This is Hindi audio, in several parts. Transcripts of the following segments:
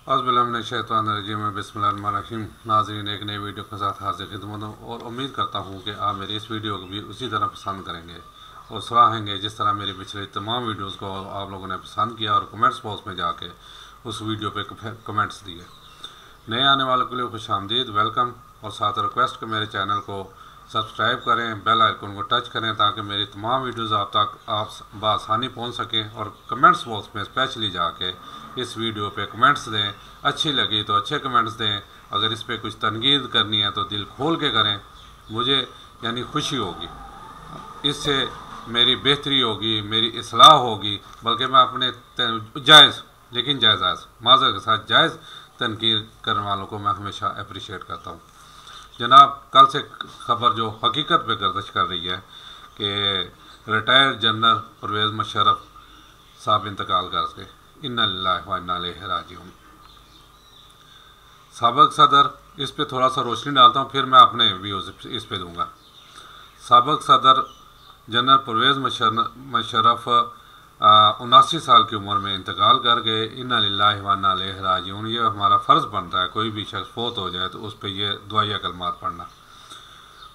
औज़ुबिल्लाहिमिनश्शैतानिर्रजीम बिस्मिल्लाहिर्रहमानिर्रहीम। नाज़रीन, एक नई वीडियो के साथ हाजिर खिदमत हूँ और उम्मीद करता हूँ कि आप मेरी इस वीडियो को भी उसी तरह पसंद करेंगे और सराहेंगे जिस तरह मेरी पिछली तमाम वीडियोस को आप लोगों ने पसंद किया और कमेंट्स बॉक्स में जाके उस वीडियो पे कमेंट्स दिए। नए आने वालों के लिए खुशामदीद, वेलकम, और साथ रिक्वेस्ट कि मेरे चैनल को सब्सक्राइब करें, बेल आइकन को टच करें ताकि मेरी तमाम वीडियोस आप तक बआसानी पहुंच सकें। और कमेंट्स बॉक्स में स्पेशली जाके इस वीडियो पे कमेंट्स दें। अच्छी लगी तो अच्छे कमेंट्स दें, अगर इस पर कुछ तनकीद करनी है तो दिल खोल के करें, मुझे यानी खुशी होगी, इससे मेरी बेहतरी होगी, मेरी इस्लाह होगी। बल्कि मैं अपने जायज़ लेकिन जायज़ माज़र के साथ जायज़ तनकीद करने वालों को मैं हमेशा अप्रिशिएट करता हूँ। जनाब, कल से खबर जो हकीकत पे गर्दिश कर रही है कि रिटायर्ड जनरल परवेज़ मुशर्रफ साहब इंतकाल कर गए। इन्ना लिल्लाहि व इन्ना इलैहि राजिऊन। साबिक़ सदर, इस पे थोड़ा सा रोशनी डालता हूँ, फिर मैं अपने व्यूज़ इस पे दूँगा। साबिक़ सदर जनरल परवेज़ मुशर्रफ 79 साल की उम्र में इंतकाल कर गए। इन्ना लिल्लाहि व इन्ना इलैहि राजिऊन। ये हमारा फ़र्ज़ बनता है, कोई भी शख्स फोत हो जाए तो उस पर यह दुआया कलमात पढ़ना।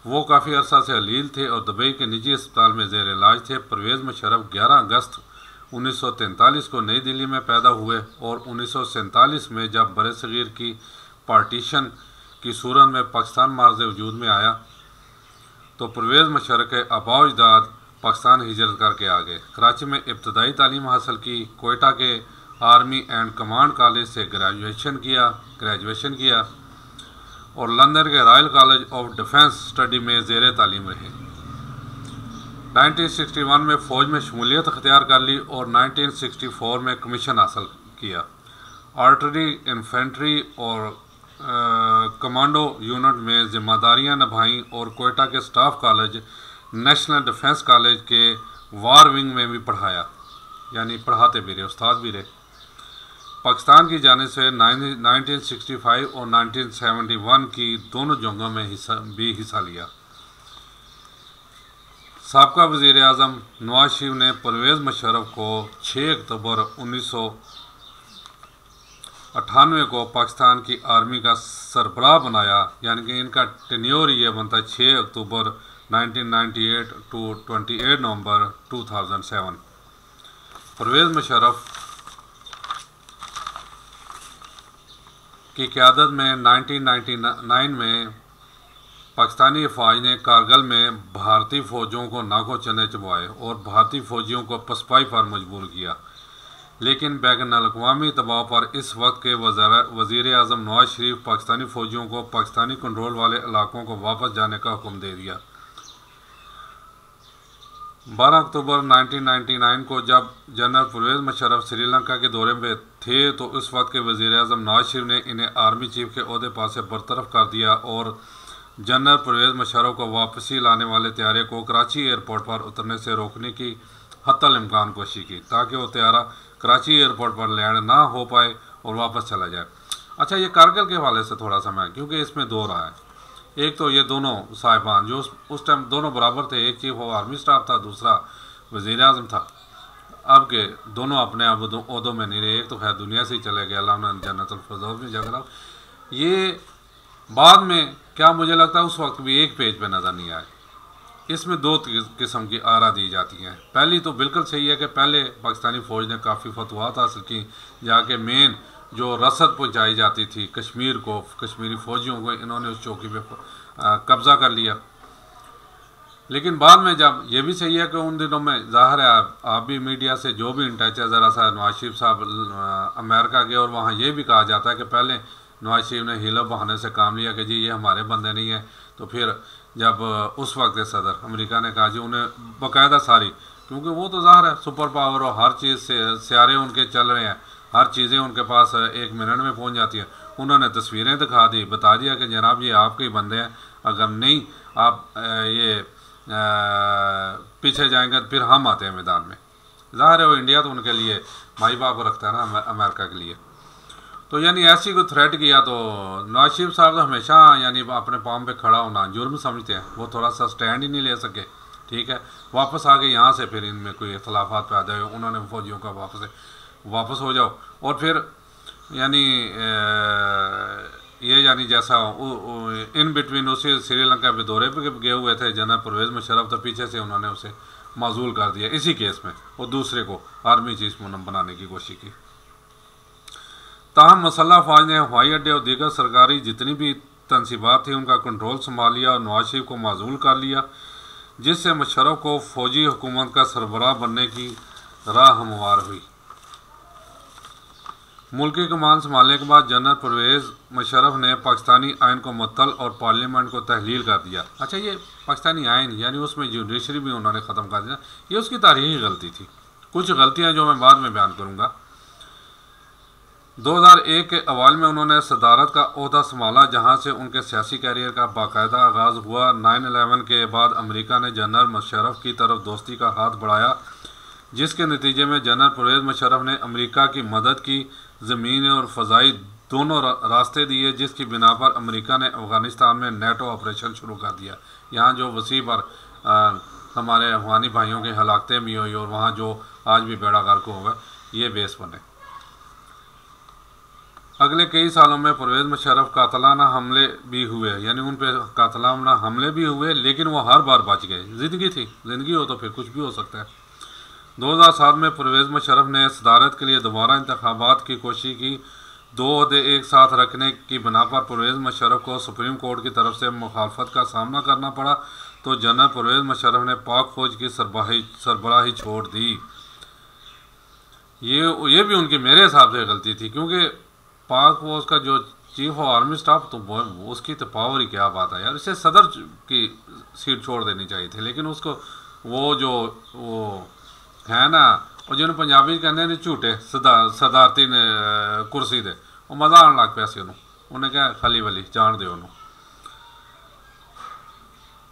वो काफ़ी अरसा से अलील थे और दुबई के निजी अस्पताल में ज़ेर इलाज थे। परवेज़ मुशर्रफ 11 अगस्त 1943 को नई दिल्ली में पैदा हुए और 1947 में जब बरसग़ीर की पार्टीशन की सूरत में पाकिस्तान मार्ज़ वजूद में आया तो परवेज़ मुशर्रफ के आबा अजदाद पाकिस्तान हिजरत करके आ गए। कराची में इब्तदाई तालीम हासिल की, कोयटा के आर्मी एंड कमांड कॉलेज से ग्रेजुएशन किया और लंदन के royal college of defence study में ज़ेर तालीम रहे। 1961 में फ़ौज में शमूलियत अख्तियार कर ली और 1964 में कमीशन हासिल किया। आर्टरी, इन्फेंट्री और कमांडो यूनिट में जिम्मेदारियां निभाईं और कोयटा के staff college, national defence college के वार विंग में भी पढ़ाया, यानी पढ़ाते भी रहे, उस्ताद भी रहे। पाकिस्तान की जानिब से 1965 और 1971 की दोनों जंगों में हिस्सा लिया। साबका वज़ीर आज़म नवाज शरीफ ने परवेज़ मुशर्रफ को 6 अक्टूबर 1998 को पाकिस्तान की आर्मी का सरबराह बनाया, यानी कि इनका टेन्योर ये बनता है 6 अक्टूबर 1998 टू 28 नवंबर 2007। परवेज़ मुशर्रफ की क़यादत में 1999 में पाकिस्तानी अफवाज ने कारगिल में भारतीय फ़ौजियों को नाको चने चबवाए और भारतीय फ़ौजियों को पसपाई पर मजबूर किया। लेकिन बैनुल-अक़वामी दबाव पर इस वक्त के वज़ीर आज़म नवाज शरीफ पाकिस्तानी फ़ौजियों को पाकिस्तानी कंट्रोल वाले इलाकों को वापस जाने का हुक्म दे दिया। 12 अक्टूबर 1999 को जब जनरल परवेज़ मुशर्रफ श्रीलंका के दौरे में थे तो उस वक्त के वज़ीर आज़म नवाज शरीफ ने इन्हें आर्मी चीफ के ओहदे पर से बरतरफ कर दिया और जनरल परवेज़ मुशर्रफ को वापसी लाने वाले तैयारे को कराची एयरपोर्ट पर उतरने से रोकने की हत्तल इम्कान कोशिश की ताकि वो तैयारा कराची एयरपोर्ट पर लैंड ना हो पाए और वापस चला जाए। अच्छा, ये कारगिल के हवाले से थोड़ा सा मैं, क्योंकि इसमें दो रहा है। एक तो ये दोनों साहिबान जो उस टाइम दोनों बराबर थे, एक चीफ ऑफ आर्मी स्टाफ था, दूसरा वज़ीर आज़म था। अब के दोनों अपने आप ओहदों में नहीं रहे, एक तो खैर दुनिया से ही चले गए, अल्लाह ने जन्नतुल फिरदौस में जगह। ये बाद में क्या मुझे लगता है उस वक्त भी एक पेज पे नज़र नहीं आए। इसमें दो किस्म की आरा दी जाती हैं। पहली तो बिल्कुल सही है कि पहले पाकिस्तानी फ़ौज ने काफ़ी फतवात हासिल की, जाके मेन जो रसद पहुंचाई जाती थी कश्मीर को, कश्मीरी फ़ौजियों को, इन्होंने उस चौकी पे कब्ज़ा कर लिया। लेकिन बाद में जब ये भी सही है कि उन दिनों में ज़ाहिर है आप भी मीडिया से जो भी इन टच है, ज़रा सा नवाज शरीफ साहब अमेरिका गए और वहाँ ये भी कहा जाता है कि पहले नवाज शरीफ ने हीला बहाने से काम लिया कि जी ये हमारे बंदे नहीं हैं। तो फिर जब उस वक्त के सदर अमेरिका ने कहा जी उन्हें बाकायदा सारी, क्योंकि वो तो ज़ाहिर है सुपर पावर और हर चीज़ से सियारे उनके चल रहे हैं, हर चीज़ें उनके पास 1 मिनट में पहुंच जाती हैं। उन्होंने तस्वीरें दिखा दी, बता दिया कि जनाब ये आपके ही बंदे हैं, अगर नहीं आप ये पीछे जाएंगे तो फिर हम आते हैं मैदान में। ज़ाहिर है वो इंडिया तो उनके लिए माई बाप रखता है ना, अमेरिका के लिए। तो यानी ऐसी कोई थ्रेट किया तो नवाज शरीफ साहब हमेशा यानी अपने पाँव पे खड़ा होना जुर्म समझते हैं, वो थोड़ा सा स्टैंड ही नहीं ले सके। ठीक है, वापस आ गए यहाँ से, फिर इनमें कोई इख्तलाफात पैदा हुए, उन्होंने फौजियों का वापस हो जाओ। और फिर यानी ये यानी जैसा इन बिटवीन उसी श्रीलंका पे दौरे पे गए हुए थे जनरल परवेज़ मुशर्रफ, तो पीछे से उन्होंने उसे माजूल कर दिया इसी केस में, और दूसरे को आर्मी चीफ बनाने की कोशिश की। ताहम मसल्ह फ़ौज ने हवाई अड्डे और दीगर सरकारी जितनी भी तनसीबात थी उनका कंट्रोल संभाल लिया और नवाज शरीफ को माजूल कर लिया, जिससे मुशर्रफ को फ़ौजी हुकूमत का सरबराह बनने की राह हमवार हुई। मुल्की कमान संभालने के बाद जनरल परवेज़ मुशर्रफ ने पाकिस्तानी आइन को मुअत्तल और पार्लियामेंट को तहलील कर दिया। अच्छा, ये पाकिस्तानी आइन यानी उसमें जुडिशरी भी उन्होंने ख़त्म कर दिया, ये उसकी तारीखी गलती थी। कुछ गलतियाँ जो मैं बाद में बयान करूँगा। 2001 के अवाल में उन्होंने सदारत का ओहदा संभाला, जहाँ से उनके सियासी कैरियर का बाकायदा आगाज़ हुआ। 9/11 के बाद अमेरिका ने जनरल मुशर्रफ की तरफ दोस्ती का हाथ बढ़ाया, जिसके नतीजे में जनरल परवेज़ मुशर्रफ ने अमेरिका की मदद की, ज़मीनी और फ़ज़ाई दोनों रास्ते दिए, जिसकी बिना पर अमेरिका ने अफ़गानिस्तान में नेटो ऑपरेशन शुरू कर दिया। यहाँ जो वसी पर हमारे अफ़गानी भाइयों की हलाकतें भी हुई और वहाँ जो आज भी बेड़ा गर्क हुआ, ये बेस बने। अगले कई सालों में परवेज़ मुशर्रफ कातलाना हमले भी हुए, यानी उन पर कातलाना हमले भी हुए, लेकिन वो हर बार बच गए। ज़िंदगी थी, ज़िंदगी हो तो फिर कुछ भी हो सकता है। 2007 में परवेज़ मुशर्रफ ने सदारत के लिए दोबारा इंतखाबात की कोशिश की। 2 ओहदे एक साथ रखने की बिना पर परवेज़ मुशर्रफ को सुप्रीम कोर्ट की तरफ से मुखालफत का सामना करना पड़ा, तो जनरल परवेज़ मुशर्रफ ने पाक फौज की सरबराही छोड़ दी। ये भी उनकी मेरे हिसाब से गलती थी, क्योंकि पाक फौज का जो चीफ ऑफ आर्मी स्टाफ, तो उसकी तो पावर ही क्या बात है यार, इसे सदर की सीट छोड़ देनी चाहिए थी। लेकिन उसको वो है ना, और जिन्होंने पंजाबी कहने ने झूठे सदारती ने कुर्सी दे, वो मज़ा आने लग पिया सी उन्हें क्या खली वली जान दे उन्होंने।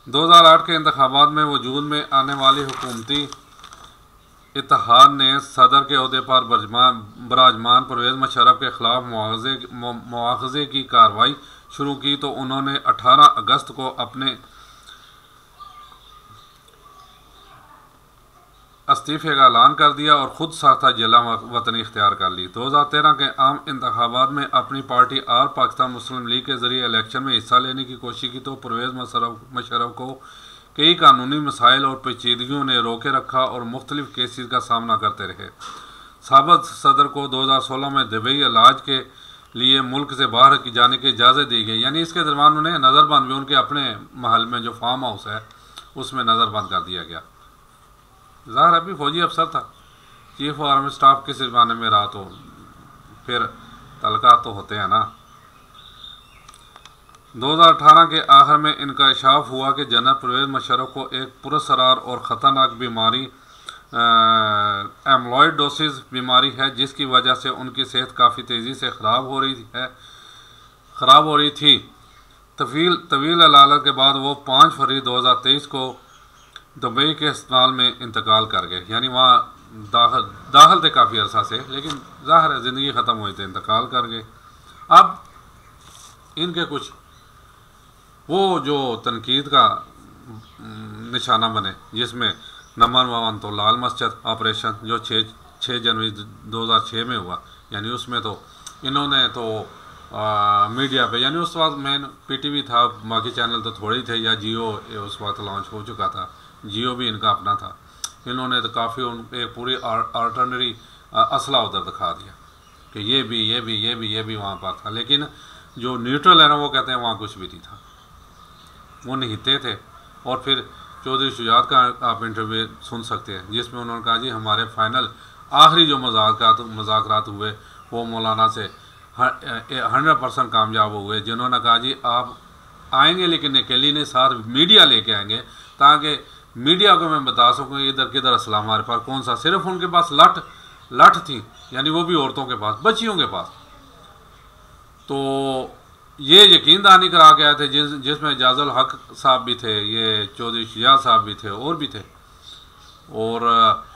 2008 के इंतखाबात में वजूद में आने वाली हुकूमती इत्तेहाद ने सदर के अहदे पर बराजमान परवेज़ मुशर्रफ के ख़िलाफ़ मुआख़ज़े की कार्रवाई शुरू की, तो उन्होंने 18 अगस्त को अपने इस्तीफ़े का ऐलान कर दिया और ख़ुद साथा जिला वतनी इख्तियार कर ली। 2013 के आम इंतखाबात में अपनी पार्टी आल पाकिस्तान मुस्लिम लीग के ज़रिए इलेक्शन में हिस्सा लेने की कोशिश की, तो परवेज़ मुशर्रफ को कई कानूनी मसाइल और पेचीदगियों ने रोके रखा और मुख्तलिफ केसेस का सामना करते रहे। साबिक़ सदर को 2016 में दुबई इलाज के लिए मुल्क से बाहर की जाने की इजाज़त दी गई, यानी इसके दरमियान उन्हें नज़रबंद भी उनके अपने महल में जो फार्म हाउस है उसमें नज़रबंद कर दिया गया। ज़ाहिर अभी फौजी अफसर था, चीफ ऑफ आर्मी स्टाफ किस ज़माने में रहा, तो फिर तलका तो होते हैं ना। 2018 के आखिर में इंकशाफ हुआ कि जनरल परवेज़ मुशर्रफ को एक पुरअसरार और ख़तरनाक बीमारी एमलॉइडोसिस बीमारी है, जिसकी वजह से उनकी सेहत काफ़ी तेज़ी से ख़राब हो रही थी। तवील अलालत के बाद वो 5 फरवरी 2023 को दुबई के अस्पताल में इंतकाल कर गए, यानी वहाँ दाखिल थे काफ़ी अरसा से, लेकिन ज़ाहिर है ज़िंदगी ख़त्म हुई थी, इंतकाल कर गए। अब इनके कुछ वो जो तनकीद का निशाना बने, जिसमें नंबर 1 तो लाल मस्जिद ऑपरेशन जो 6 जनवरी 2006 में हुआ, यानी उसमें तो इन्होंने तो मीडिया पे, यानी उस वक्त मेन पीटीवी था, बाकी चैनल तो थोड़े ही थे, या जियो उस वक्त लॉन्च हो चुका था, जियो भी इनका अपना था। इन्होंने तो काफ़ी एक पूरी आर्टनरी असला उधर दिखा दिया कि ये भी वहाँ पर था, लेकिन जो न्यूट्रल है ना वो कहते हैं वहाँ कुछ भी नहीं था, वो निहिते थे। और फिर चौधरी शुजात का आप इंटरव्यू सुन सकते हैं, जिसमें उन्होंने कहा जी हमारे फाइनल आखिरी जो मुज़ाकरात हुए वो मौलाना से 100% कामयाब हुए, जिन्होंने कहा जी आप आएंगे लेकिन अकेली नहीं, साथ मीडिया लेके आएंगे, ताकि मीडिया को मैं बता सकूँ इधर किधर असला हमारे पास कौन सा। सिर्फ उनके पास लठ थी, यानी वो भी औरतों के पास, बच्चियों के पास। तो ये यकीन दहानी करा के आए थे, जिसमें एजाजुल हक साहब भी थे, ये चौधरी शुजात साहब भी थे, और भी थे, और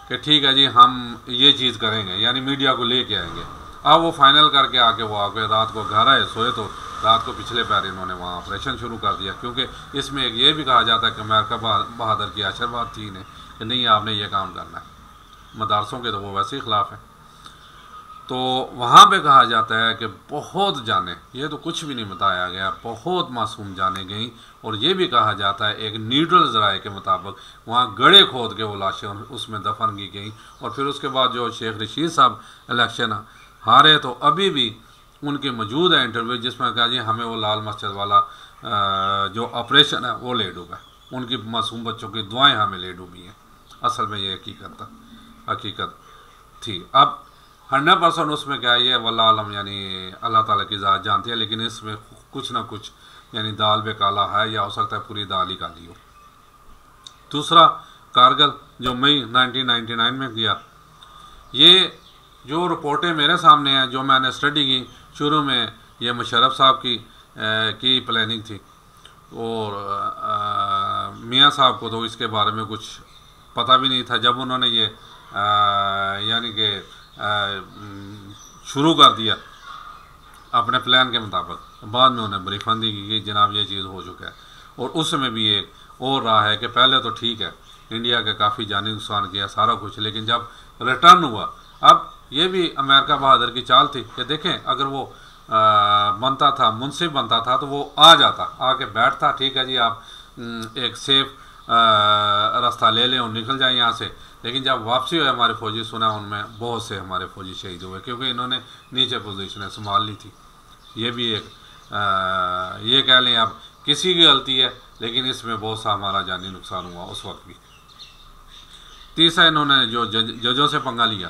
कि ठीक है जी हम ये चीज़ करेंगे, यानी मीडिया को लेके आएंगे। अब वो फाइनल करके आके वो आके रात को घर आए, सोए, तो रात को पिछले पैर इन्होंने वहाँ ऑपरेशन शुरू कर दिया, क्योंकि इसमें एक ये भी कहा जाता है कि अमेरिका बहादुर की आशीर्वाद थी इन्हें कि नहीं आपने ये काम करना है। मदारसों के तो वो वैसे ही ख़िलाफ़ है। तो वहाँ पे कहा जाता है कि बहुत जाने, ये तो कुछ भी नहीं बताया गया, बहुत मासूम जाने गई। और ये भी कहा जाता है एक न्यूट्रल ज़राए के मुताबिक वहाँ गड़े खोद के वो लाशें उसमें दफन की गई। और फिर उसके बाद जो शेख रशीद साहब इलेक्शन हारे तो अभी भी उनके मौजूद है इंटरव्यू, जिसमें कहा जी हमें वो लाल मस्जिद वाला जो ऑपरेशन है वो ले डूबा, उनकी मासूम बच्चों की दुआएं हमें ले डूबी हैं। असल में ये हकीकत थी। अब 100% उसमें क्या है, ये वल्लाह आलम, यानी अल्लाह ताला की ज़ात जानती है, लेकिन इसमें कुछ ना कुछ यानी दाल में काला है, या हो सकता है पूरी दाल ही काली हो। दूसरा कारगिल जो मई 1999 में किया, ये जो रिपोर्टें मेरे सामने हैं, जो मैंने स्टडी की, शुरू में ये मुशर्रफ साहब की प्लानिंग थी, और मियाँ साहब को तो इसके बारे में कुछ पता भी नहीं था। जब उन्होंने ये यानी कि शुरू कर दिया अपने प्लान के मुताबिक, बाद में उन्हें ब्रीफबंदी की कि जनाब ये चीज़ हो चुका है। और उसमें भी एक और रहा है कि पहले तो ठीक है इंडिया के काफ़ी जानी नुकसान किया सारा कुछ, लेकिन जब रिटर्न हुआ, अब ये भी अमेरिका बहादुर की चाल थी कि देखें अगर वो बनता था, मुंसिफ बनता था, तो वो आ जाता, आके बैठता, ठीक है जी आप एक सेफ रास्ता ले लें और निकल जाए यहाँ से। लेकिन जब वापसी हुई हमारे फौजी, सुना उनमें बहुत से हमारे फौजी शहीद हुए, क्योंकि इन्होंने नीचे पोजीशनें संभाल ली थी। ये भी एक ये कह लें अब किसी की गलती है, लेकिन इसमें बहुत सा हमारा जानी नुकसान हुआ उस वक्त भी। तीसरा, इन्होंने जो जजों से पंगा लिया,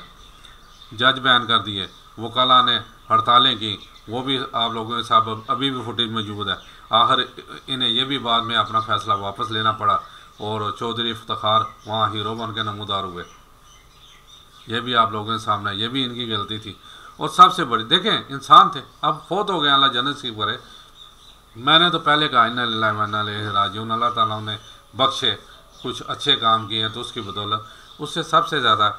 जज बैन कर दिए, वकाला ने हड़तालें की, वो भी आप लोगों के साथ अभी भी फुटेज मौजूद है। आखिर इन्हें यह भी बाद में अपना फ़ैसला वापस लेना पड़ा और चौधरी इफ्तिखार वहाँ हीरो बन के नमूदार हुए। ये भी आप लोगों के सामने, ये भी इनकी गलती थी। और सबसे बड़ी देखें, इंसान थे, अब फौत हो गए, अल्लाह जन्नत नसीब करे। मैंने तो पहले कहा इन्ना लिल्लाहि व इन्ना इलैहि राजिऊन, अल्लाह ताला ने बख्शे, कुछ अच्छे काम किए हैं तो उसकी बदौलत। उससे सबसे ज़्यादा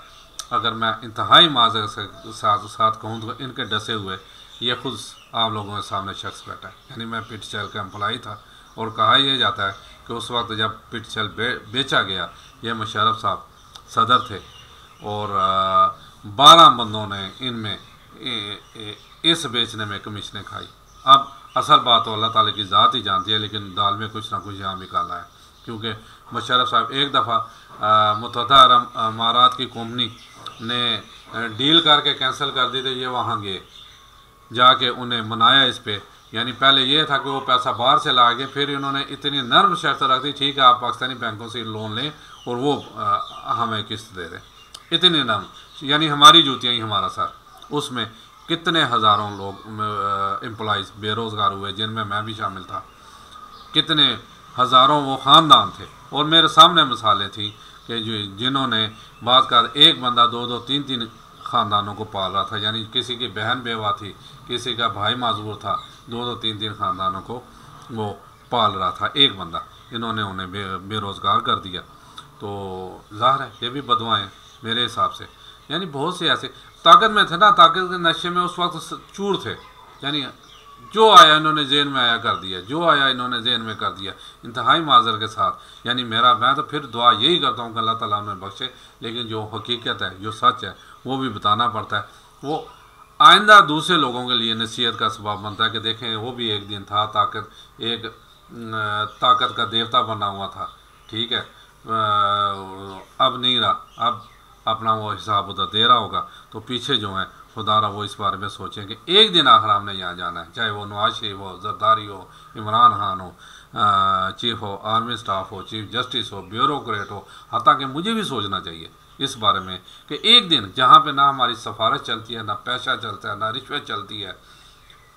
अगर मैं इंतहाई माज़रत के साथ कहूँ तो इनके डसे हुए ये खुद आप लोगों के सामने शख्स बैठा है। यानी मैं पिटचल का एम्प्लॉई था, और कहा यह जाता है कि उस वक्त जब पिटचल बेचा गया, ये मुशर्रफ साहब सदर थे, और 12 बंदों ने इनमें इस बेचने में कमीशनें खाई। अब असल बात तो अल्लाह ताला की ज़ात ही जानती है, लेकिन दाल में कुछ ना कुछ यहाँ निकाला है। क्योंकि मुशर्रफ साहब एक दफ़ा मुत्तहदा अरब अमारात की कंपनी ने डील करके कैंसिल कर दी, तो ये वहाँ गए, जाके उन्हें मनाया इस पे। यानी पहले ये था कि वो पैसा बाहर से ला गए, फिर इन्होंने इतनी नर्म शर्त रख दी, ठीक है आप पाकिस्तानी बैंकों से लोन लें और वो हमें किस्त दे दें, इतनी नर्म, यानी हमारी जूतियाँ ही हमारा सर। उसमें कितने हज़ारों लोग एम्प्लॉइज़ बेरोज़गार हुए, जिनमें मैं भी शामिल था। कितने हज़ारों वो ख़ानदान थे, और मेरे सामने मिसालें थी कि जिन्होंने बात कर एक बंदा 2-2, 3-3 ख़ानदानों को पाल रहा था। यानी किसी की बहन बेवा थी, किसी का भाई माजूर था, 2-2, 3-3 ख़ानदानों को वो पाल रहा था एक बंदा। इन्होंने उन्हें बेरोज़गार कर दिया। तो ज़ाहिर है ये भी बदुआएँ मेरे हिसाब से। यानी बहुत से ऐसे ताकत में थे ना, ताकत के नशे में उस वक्त चूर थे। यानी जो आया इन्होंने जेन में आया कर दिया, जो आया इन्होंने जेन में कर दिया, इंतहाई माजर के साथ। यानी मैं तो फिर दुआ यही करता हूँ कि अल्लाह ताला उन्हें बख्शे, लेकिन जो हकीकत है, जो सच है, वो भी बताना पड़ता है। वो आइंदा दूसरे लोगों के लिए नसीहत का सबब बनता है कि देखें वो भी एक दिन था, ताकत का देवता बना हुआ था, ठीक है, अब नहीं रहा, अब अपना वो हिसाब उधर दे रहा होगा। तो पीछे जो है खुदारा वो इस बारे में सोचें कि एक दिन आखिर हमने यहाँ जाना है, चाहे वो नवाज शरीफ हो, जरदारी हो, इमरान खान हो, चीफ हो आर्मी स्टाफ हो, चीफ जस्टिस हो, ब्यूरोक्रेट हो। हत्ता कि मुझे भी सोचना चाहिए इस बारे में कि एक दिन जहाँ पे ना हमारी सफारत चलती है, ना पैसा चलता है, ना रिश्वत चलती है,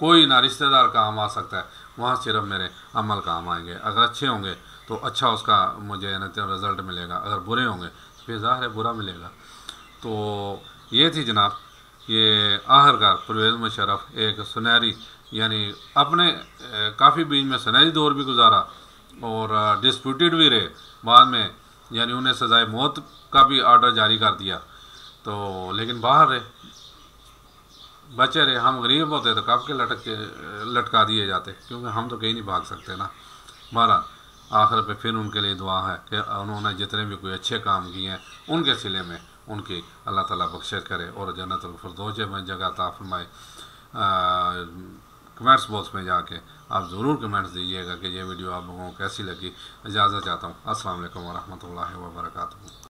कोई ना रिश्तेदार काम आ सकता है, वहाँ सिर्फ मेरे अमल काम आएंगे। अगर अच्छे होंगे तो अच्छा उसका मुझे रिज़ल्ट मिलेगा, अगर बुरे होंगे तो फिर ज़ाहिर है बुरा मिलेगा। तो ये थी जनाब, ये आखिरकार परवेज़ मुशर्रफ एक सुनहरी, यानी अपने काफ़ी बीच में सुनहरी दौर भी गुजारा और डिस्प्यूटेड भी रहे बाद में, यानी उन्हें सज़ाए मौत का भी आर्डर जारी कर दिया। तो लेकिन बाहर रहे, बचे रहे। हम गरीब होते तो कब के लटका दिए जाते, क्योंकि हम तो कहीं नहीं भाग सकते ना। बहरहाल आखिर पे फिर उनके लिए दुआ है कि उन्होंने जितने भी कोई अच्छे काम किए हैं उनके सिले में उनकी अल्लाह ताला बख्शिश करे और जन्नतुल फिरदौस में जगह अता फरमाए। कमेंट्स बॉक्स में जाके आप ज़रूर कमेंट्स दीजिएगा कि ये वीडियो आप लोगों को कैसी लगी। इजाज़त चाहता हूँ। अस्सलाम वालेकुम व रहमतुल्लाहि व बरकातुहू।